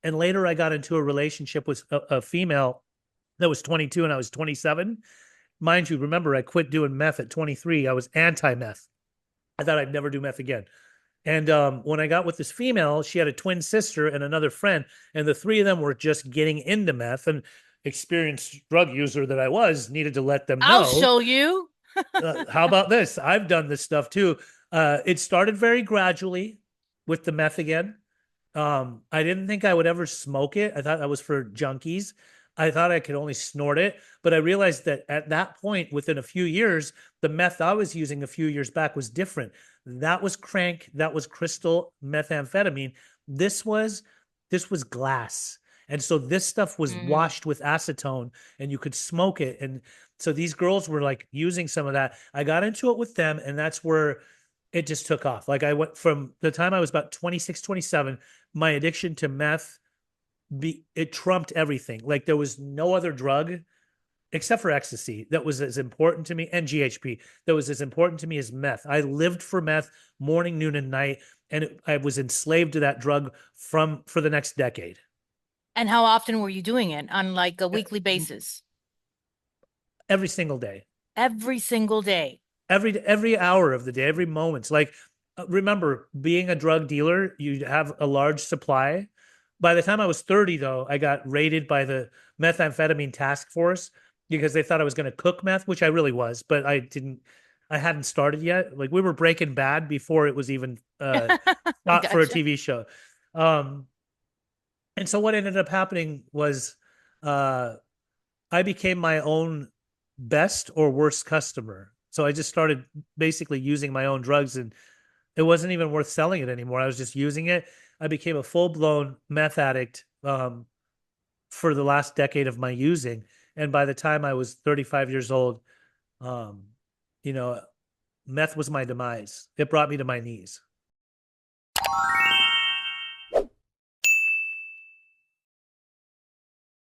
And later I got into a relationship with a female that was 22 and I was 27. Mind you, remember, I quit doing meth at 23. I was anti-meth. I thought I'd never do meth again. And when I got with this female, she had a twin sister and another friend, and the three of them were just getting into meth. And experienced drug user that I was, needed to let them I'll know. show you. How about this? I've done this stuff too. It started very gradually with the meth again. I didn't think I would ever smoke it. I thought that was for junkies. I thought I could only snort it, but I realized that at that point, within a few years, the meth I was using a few years back was different. That was crank, that was crystal methamphetamine. This was this was glass. And so this stuff was Mm. washed with acetone and you could smoke it. And so these girls were like using some of that. I got into it with them, and that's where it just took off. Like I went from the time I was about 26, 27, my addiction to meth it trumped everything. Like there was no other drug except for ecstasy that was as important to me, and GHB that was as important to me as meth. I lived for meth morning, noon, and night, and I was enslaved to that drug for the next decade. And how often were you doing it on like a weekly basis? Every single day, Every single day. every hour of the day, every moment. Like remember, being a drug dealer, you have a large supply. By the time I was 30, though, I got raided by the methamphetamine task force because they thought I was going to cook meth, which I really was, but I hadn't started yet. Like we were Breaking Bad before it was even shot for a Gotcha. TV show. Um, and so what ended up happening was uh, I became my own best or worst customer. So I just started basically using my own drugs, and it wasn't even worth selling it anymore. I was just using it. I became a full blown meth addict for the last decade of my using. And by the time I was 35 years old, um, you know, meth was my demise. It brought me to my knees.